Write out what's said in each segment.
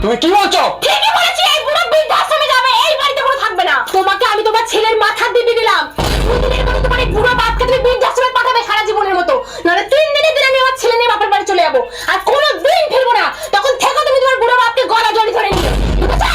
তুমি কি বলছো? ঠিকই বলেছি, এই বুড়ো বৃদ্ধাশ্রমে যাবে, এই বাড়িতে কোনো থাকবে না। তোমাকে আমি তোমার ছেলের মাথা দিতে দিলাম, দুদিনের মতো তোমার এই বুড়ো বাপকে তুমি বৃদ্ধাশ্রমে পাঠাবে সারা জীবনের মতো, নাহলে 3 দিনের দিন আমি আমার ছেলে নিয়ে বাপের বাড়ি চলে যাবো, আর কোনো দিন ফিরবো না। তখন থেকে তুমি তোমার বুড়ো বাপকে গলা জড়ি ধরে নিও, বুঝেছো?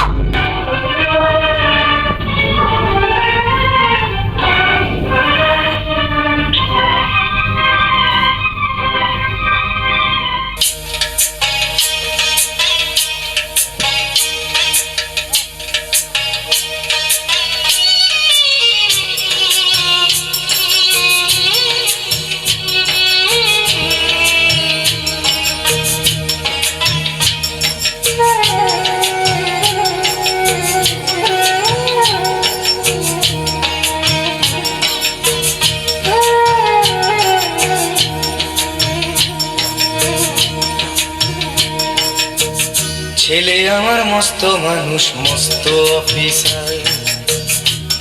ছেলে আমার মস্ত মানুষ, মস্ত অফিসার,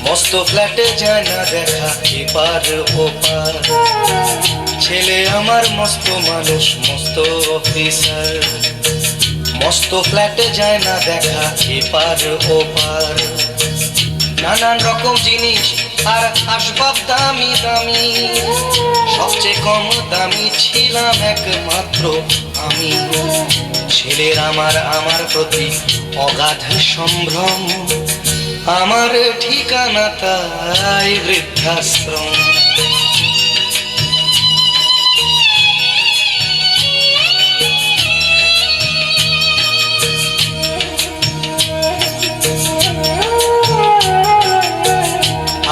মস্ত ফ্ল্যাটে যায় না দেখা এপার ওপার। ছেলে আমার মস্ত মানুষ, মস্ত অফিসার, মস্ত ফ্ল্যাটে যায় না দেখা এপার ওপার। নানান রকম জিনিস আর আসবাব দামি দামি, সবচেয়ে কম দামি ছিলাম একমাত্র আমি। ছেলের আমার প্রতি অগাধ সম্ভ্রম, আমার ঠিকানা তাই বৃদ্ধাশ্রম।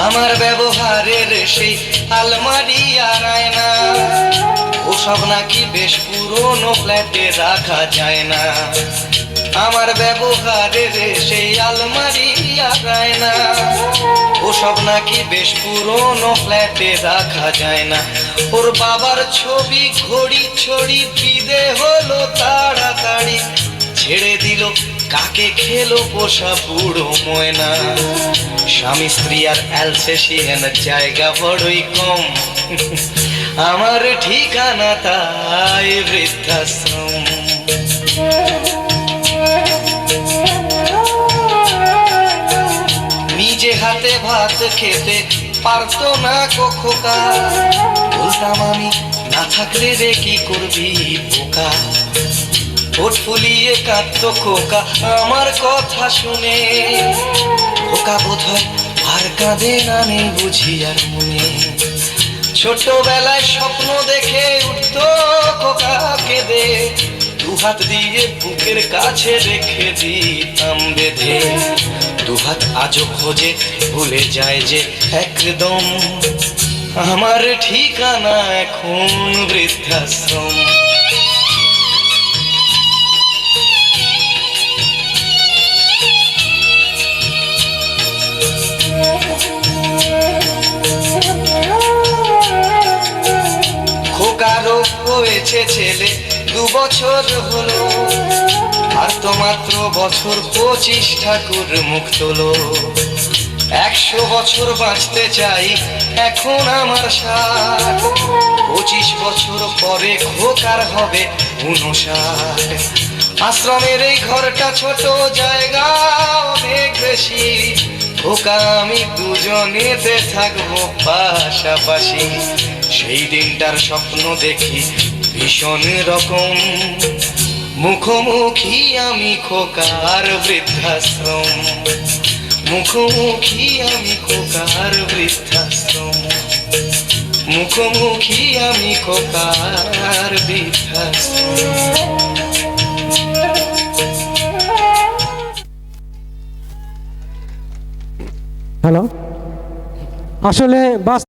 আমার ব্যবহারের সেই আলমারি আর আয়না, ওসব নাকি বেশ পুরনো ফ্ল্যাটে রাখা যায় না। আমার ব্যবহারের সেই আলমারি আর আয়না, ওসব নাকি বেশ পুরনো ফ্ল্যাটে রাখা যায় না। ওর বাবার ছবি ঘড়ি ছড়ি বিদে হলো তাড়াতাড়ি, ছেড়ে দিল কাকে খেলো পোষা বুড়ো ময়না। স্বামী স্ত্রী আর অ্যালসেশিয়ান জায়গা বড়ই কম, আমার ঠিকানা তাই বৃদ্ধাশ্রম। নিজে হাতে ভাত খেতে পারতো না খোকা, বলতাম আমি না থাকলে রে কি করবি বোকা। ঠোঁট ফুলিয়ে কাঁদতো খোকা আমার কথা শুনে, খোকা বোধহয় আর কাঁদে না, নেই বুঝি আর মনে। ছোটবেলায় স্বপ্ন দেখে উঠতো খোকা কেঁদে, দুহাত দিয়ে বুকের কাছে রেখে দিতাম বেঁধে। দুহাত আজও খোঁজে ভুলে যায় যে একদম, আমার ঠিকানা এখন বৃদ্ধাশ্রম। খোকারও হয়েছে ছেলে 2 বছর হলো, আর তো মাত্র বছর 25 ঠাকুর মুখ তোলো। 100 বছর বাঁচতে চাই এখন আমার 60, 25 বছর পরে খোকার হবে 59। আশ্রমের এই ঘরটা ছোট, জায়গা অনেক বেশি, খোকা আমি দুজনেতে থাকবো পাশাপাশি। সেই দিনটার স্বপ্ন দেখি ভীষণ রকম, মুখোমুখি আমি খোকার বৃদ্ধাশ্রম। মুখোমুখি আমি খোকার বৃদ্ধাশ্রম, মুখোমুখি আমি খোকার বৃদ্ধাশ্রম। হ্যালো, আসলে বাস